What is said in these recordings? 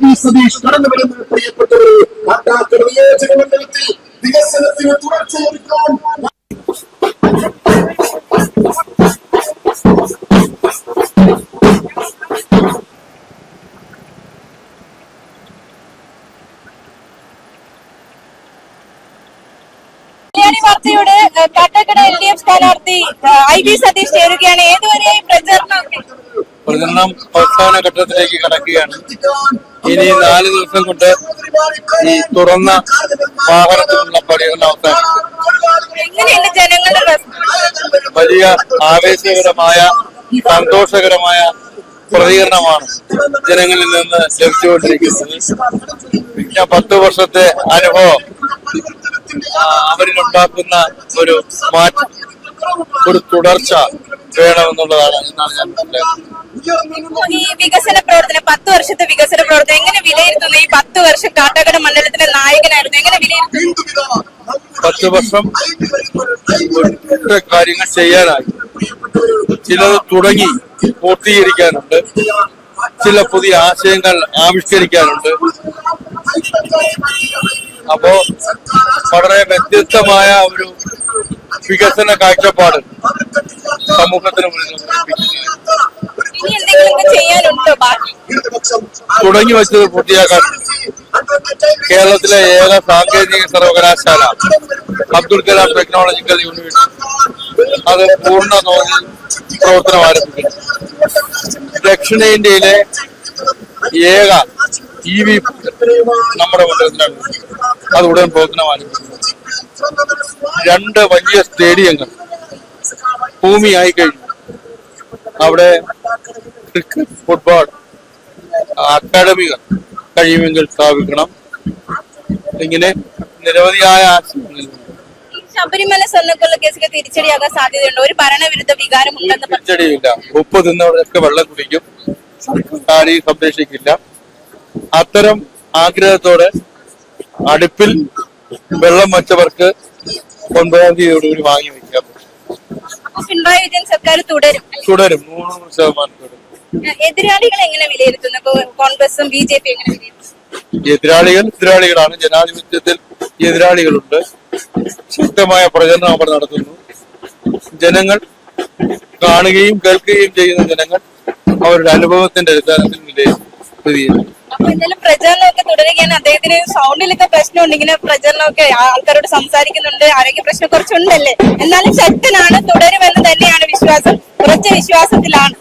സതീഷ് കടന്നു വരുന്ന പ്രിയപ്പെട്ടവരെ കാട്ടാക്കട നിയോജക മണ്ഡലത്തിൽ വികസനത്തിന് തുടർച്ചയൊരുക്കാൻ വാർത്തയോട് കാട്ടാക്കട LDF സ്ഥാനാർത്ഥി IB സതീഷ് ചേരുകയാണ്. ഏതുവരെയായി പ്രചരണം അവസാന ഘട്ടത്തിലേക്ക് കടക്കുകയാണ്. ഇനി 4 ദിവസം കൊണ്ട് ഈ തുറന്ന വാഹനത്തിലുള്ള പര്യടനം അവസാനിക്കും. വലിയ ആവേശകരമായ സന്തോഷകരമായ പ്രതികരണമാണ് ജനങ്ങളിൽ നിന്ന് ലഭിച്ചുകൊണ്ടിരിക്കുന്നത്. കഴിഞ്ഞ 10 വർഷത്തെ അനുഭവം അവരിലുണ്ടാക്കുന്ന ഒരു മാറ്റം, ഒരു തുടർച്ച വേണമെന്നുള്ളതാണ് എന്നാണ് ഞാൻ മനസ്സിലാക്കുന്നത്. ഈ വികസന പ്രവർത്തനം 10 വർഷത്തെ വികസന പ്രവർത്തനം എങ്ങനെ വിലയിരുത്തുന്നു? ഈ 10 വർഷം കാട്ടാക്കട മണ്ഡലത്തിലെ നായകനായിരുന്നു, എങ്ങനെ വിലയിരുത്തുന്നു? 10 വർഷം കാര്യങ്ങൾ ചെയ്യാനായി, ചിലത് തുടങ്ങി പൂർത്തീകരിക്കാനുണ്ട്, ചില പുതിയ ആശയങ്ങൾ ആവിഷ്കരിക്കാനുണ്ട്. അപ്പോ വളരെ വ്യത്യസ്തമായ ഒരു വികസന കാഴ്ചപ്പാട് സമൂഹത്തിന് തുടങ്ങി വെച്ചത് പൂർത്തിയാക്കാൻ കേരളത്തിലെ ഏക സാങ്കേതിക സർവകലാശാല അബ്ദുൽ കലാം ടെക്നോളജിക്കൽ യൂണിവേഴ്സിറ്റി അത് പൂർണ്ണ തോതിൽ പ്രവർത്തനം ആരംഭിക്കുന്നു. ദക്ഷിണേന്ത്യയിലെ ഏക EV നമ്മുടെ മണ്ഡലത്തിലാണ്, അത് ഉടൻ പ്രവർത്തനം ആരംഭിക്കുന്നു. 2 വലിയ സ്റ്റേഡിയങ്ങൾ ഭൂമിയായി കഴിഞ്ഞു. അവിടെ ക്രിക്കറ്റ്, ഫുട്ബോൾ അക്കാഡമികൾ കഴിയുമെങ്കിൽ സ്ഥാപിക്കണം. ഇങ്ങനെ നിരവധിയായ ആശയങ്ങൾ. ശബരിമല സ്വർണ്ണക്കൊള്ള കേസിൽ തിരിച്ചടിയാകാൻ സാധ്യതയുണ്ട്. ഒരു ഭരണവിരുദ്ധ വികാരം ഉണ്ടെന്ന് തിരിച്ചടിയില്ല. ഉപ്പ് തിന്നവരൊക്കെ വെള്ളം കുടിക്കും, താടി സംരക്ഷിക്കില്ല. അത്തരം ആഗ്രഹത്തോടെ അടുപ്പിൽ വെള്ളം വച്ചവർക്ക് 9-ാം തീയതിയോടുകൂടി വാങ്ങി വയ്ക്കാം. പിണറായി വിജയൻ സർക്കാർ തുടരും 100% തുടരും. എതിരാളികൾ എങ്ങനെ വിലയിരുത്തുന്നു? കോൺഗ്രസും BJP എങ്ങനെ വിലയിരുത്തുന്നു? എതിരാളികളാണ്. ജനാധിപത്യത്തിൽ എതിരാളികളുണ്ട്. ശക്തമായ പ്രചരണം അവർ നടത്തുന്നു. ജനങ്ങൾ കാണുകയും കേൾക്കുകയും ചെയ്യുന്ന ജനങ്ങൾ അവരുടെ അനുഭവത്തിന്റെ അടിസ്ഥാനത്തിൽ വിലയിരുത്തുന്നു. അപ്പൊ എന്തായാലും പ്രചാരണമൊക്കെ തുടരുകയാണ്. അദ്ദേഹത്തിന് സൗണ്ടിലൊക്കെ പ്രശ്നമുണ്ട്, ഇങ്ങനെ പ്രചരണമൊക്കെ ആൾക്കാരോട് സംസാരിക്കുന്നുണ്ട്, ആരോഗ്യ പ്രശ്നം കുറച്ചുണ്ടല്ലേ, എന്നാലും ശക്തനാണ്, തുടരുമെന്ന് തന്നെയാണ് വിശ്വാസം, ഉറച്ച വിശ്വാസത്തിലാണ്.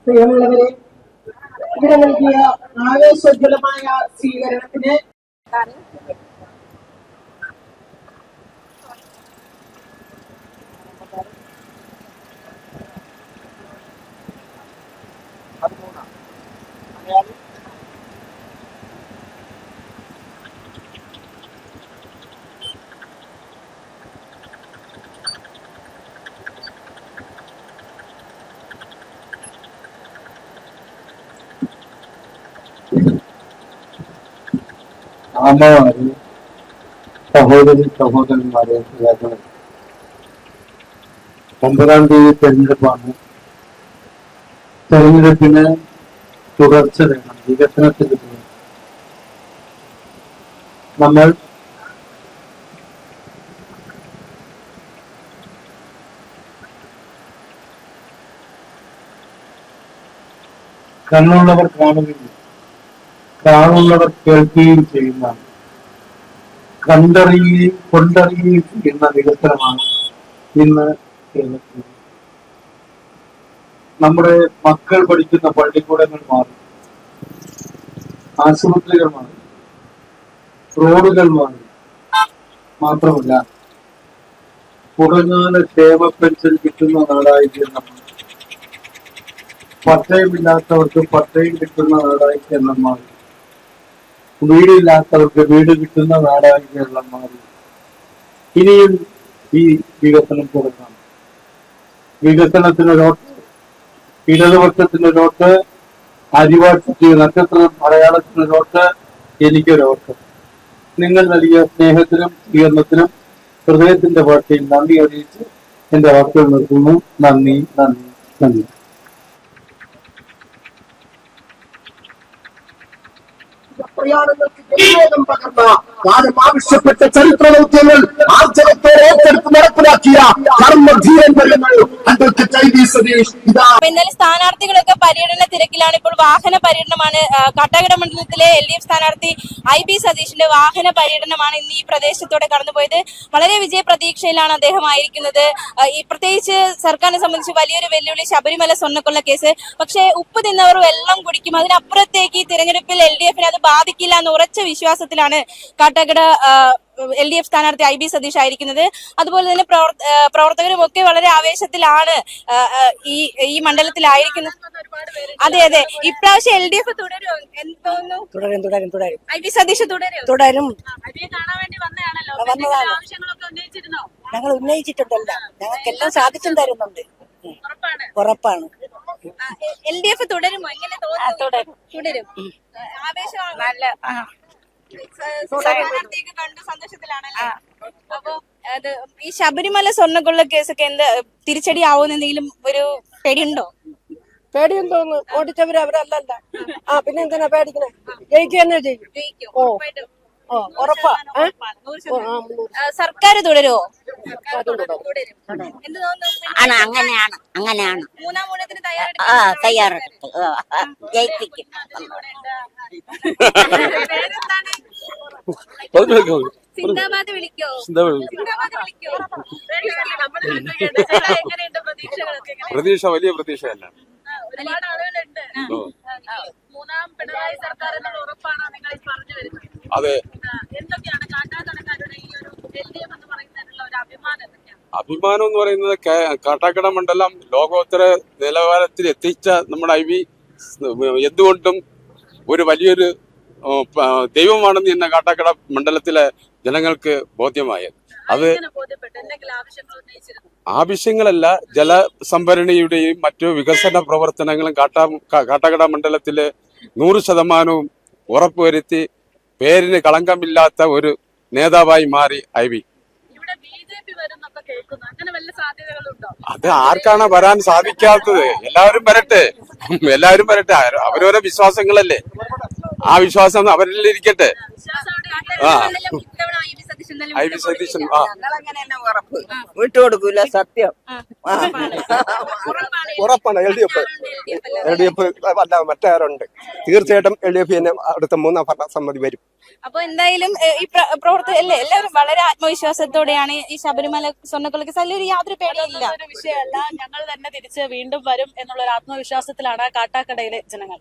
പ്രിയമുള്ളവരെ, ഇവിടെ നൽകിയ ആവേശോജ്വലമായ സ്വീകരണത്തിന് അമ്മമാര്, സഹോദരി സഹോദരന്മാരെ, 9-ാം തീയതി തെരഞ്ഞെടുപ്പാണ്. തെരഞ്ഞെടുപ്പിന് തുടർച്ച വേണം, വികസനത്തിന് വേണം. നമ്മൾ കണ്ണുള്ളവർ കാണുകയും കാണുന്നവർ കേൾക്കുകയും ചെയ്യുന്ന, കണ്ടറിയുകയും കൊണ്ടറിയുകയും ചെയ്യുന്ന വികസനമാണ് ഇന്ന് കേരളത്തിൽ. നമ്മുടെ മക്കൾ പഠിക്കുന്ന പള്ളിക്കൂടങ്ങൾ മാറി, ആശുപത്രികൾ മാറി, റോഡുകൾ മാറി. മാത്രമല്ല, കുറഞ്ഞാല ക്ഷേമ പെൻഷൻ കിട്ടുന്ന നാടായി കേരളം, പട്ടയമില്ലാത്തവർക്ക് പട്ടയം കിട്ടുന്ന നാടായി കേരളം മാറി, വീടില്ലാത്തവർക്ക് വീട് കിട്ടുന്ന നാടായി കേരളം മാറി. ഇനിയും ഈ വികസനം തുടങ്ങാം. വികസനത്തിനൊരോട്ട്, ഇടതുപക്ഷത്തിനൊരോട്ട്, അരിവാഴ്ചയ്ക്ക് നക്ഷത്ര മലയാളത്തിനൊരോട്ട്, എനിക്കൊരോട്ട്. നിങ്ങൾ നൽകിയ സ്നേഹത്തിനും സ്വീകരണത്തിനും ഹൃദയത്തിന്റെ ഭാഷയിൽ നന്ദി അറിയിച്ച് എന്റെ വാക്കുകൾ നിർത്തുന്നു. നന്ദി, നന്ദി, നന്ദി. പ്രയാണങ്ങൾക്ക് ഗതിവേഗം പകർന്ന കാലം ആവശ്യപ്പെട്ട ചരിത്ര ദൗത്യങ്ങൾ ആർജവത്തോടെ ഏറ്റെടുത്ത് നടപ്പിലാക്കിയ കർമ്മധീരന്മാരുകൾ അഡ്വക്കേറ്റ് ഐ.വി. സതീഷ് ഇതാ. ഇന്നലെ സ്ഥാനാർത്ഥികളൊക്കെ പര്യടന തിരക്കിലാണ്. ഇപ്പോൾ വാഹന പര്യടനമാണ്. കാട്ടാക്കട മണ്ഡലത്തിലെ LDF സ്ഥാനാർത്ഥി ഐ.ബി. സതീഷിന്റെ വാഹന പര്യടനമാണ് ഇന്ന് ഈ പ്രദേശത്തോടെ കടന്നുപോയത്. വളരെ വിജയ പ്രതീക്ഷയിലാണ് അദ്ദേഹം ആയിരിക്കുന്നത്. ഈ പ്രത്യേകിച്ച് സർക്കാരിനെ സംബന്ധിച്ച് വലിയൊരു വെല്ലുവിളി ശബരിമല സ്വർണ്ണക്കൊള്ള കേസ്. പക്ഷേ ഉപ്പ് തിന്നവർ വെള്ളം കുടിക്കും. അതിനപ്പുറത്തേക്ക് ഈ തിരഞ്ഞെടുപ്പിൽ LDF അത് ബാധിക്കില്ല എന്ന ഉറച്ച വിശ്വാസത്തിലാണ് കാട്ടാക്കട LDF സ്ഥാനാർത്ഥി ഐ.ബി. സതീഷ് ആയിരിക്കുന്നത്. അതുപോലെ തന്നെ പ്രവർത്തകരും ഒക്കെ വളരെ ആവേശത്തിലാണ് ഈ മണ്ഡലത്തിലായിരിക്കുന്നത്. അതെ അതെ, ഇപ്രാവശ്യം LDF തുടരും എന്ന് തോന്നുന്നു. തുടരും. ഐ.ബി. സതീഷ് തുടരും. കാണാൻ വേണ്ടി വന്നതാണ്. ഞങ്ങൾ ഉന്നയിച്ചിട്ടുണ്ടല്ലോ, ഞങ്ങൾക്കെല്ലാം സാധിച്ചും തരുന്നുണ്ട്. ഉറപ്പാണ്. LDF തുടരുമോ? എങ്ങനെ തോന്നുന്നു? തുടരും. ആവേശമാണ്. നല്ല സ്ഥാനാർത്ഥിയൊക്കെ കണ്ടു സന്തോഷത്തിലാണല്ലോ. അപ്പൊ അത് ഈ ശബരിമല സ്വർണ്ണക്കൊള്ള കേസൊക്കെ എന്താ തിരിച്ചടി ആവുമെന്ന് എന്തെങ്കിലും ഒരു പേടിയുണ്ടോ? പേടിയും തോന്നുന്നു. ഓടിച്ചവര് അവരല്ലല്ല. പിന്നെ എന്തിനാ പേടിക്കണേ? ജയിക്കുക തന്നെ ചെയ്യും. ഉറപ്പാ. സർക്കാർ തുടരുമോ? എന്ത് അങ്ങനെയാണ് മൂന്നാം ഊഴത്തിന് തയ്യാറെടുപ്പ് ജയിപ്പിക്കും. സിന്ദാബാദ് വിളിക്കോ? പ്രതീക്ഷ വലിയ പ്രതീക്ഷയല്ല. ഒരുപാട് ആളുകളുണ്ട്. മൂന്നാം പിണറായി സർക്കാർ എന്നുള്ള ഉറപ്പാണ് നിങ്ങൾ പറഞ്ഞു വരുന്നത്. അതെ. എന്തൊക്കെയാണ് കാട്ടാക്കടക്കാരുടെ ഈ ഒരു LDF എന്ന് പറയുന്നതിനുള്ള ഒരു അഭിമാനം? അഭിമാനം എന്ന് പറയുന്നത് കാട്ടാക്കട മണ്ഡലം ലോകോത്തര നിലവാരത്തിൽ എത്തിച്ച നമ്മുടെ ഐ.വി. എന്തുകൊണ്ടും ഒരു വലിയൊരു ദൈവമാണെന്ന് തന്നെ കാട്ടാക്കട മണ്ഡലത്തിലെ ജനങ്ങൾക്ക് ബോധ്യമായത്. അത് ആവശ്യങ്ങളല്ല, ജലസംഭരണിയുടെയും മറ്റു വികസന പ്രവർത്തനങ്ങളും കാട്ടാക്കട മണ്ഡലത്തില് 100% ഉറപ്പുവരുത്തി പേരിന് കളങ്കമില്ലാത്ത ഒരു നേതാവായി മാറി ഐ.വി. ഇവിടെ BJP വരുന്നൊക്കെ കേൾക്കുന്നു. അങ്ങനെ വല്ല സാധ്യതകളുണ്ടോ? അത് ആർക്കാണ് വരാൻ സാധിക്കാത്തത്? എല്ലാവരും വരട്ടെ, എല്ലാവരും വരട്ടെ. അവരോരോ വിശ്വാസങ്ങളല്ലേ, ആ വിശ്വാസം അവരിൽ ഇരിക്കട്ടെ. ആ ഐ വി സതീശൻ വിട്ടുകൊടുക്കൂല, സത്യം. ഉറപ്പാണ് LDF അല്ല മറ്റാരുണ്ട്. തീർച്ചയായിട്ടും LDF തന്നെ അടുത്ത 3ാം ഭരണസമിതി വരും. അപ്പൊ എന്തായാലും ഈ പ്രവർത്തകല്ലേ എല്ലാവരും വളരെ ആത്മവിശ്വാസത്തോടെയാണ് ഈ ശബരിമല സ്വർണ്ണക്കൊലയ്ക്ക് അതിലൊരു യാതൊരു പേടിയില്ല. ഒരു വിഷയമല്ല, ഞങ്ങൾ തന്നെ തിരിച്ച് വീണ്ടും വരും എന്നുള്ള ഒരു ആത്മവിശ്വാസത്തിലാണ് കാട്ടാക്കടയിലെ ജനങ്ങൾ.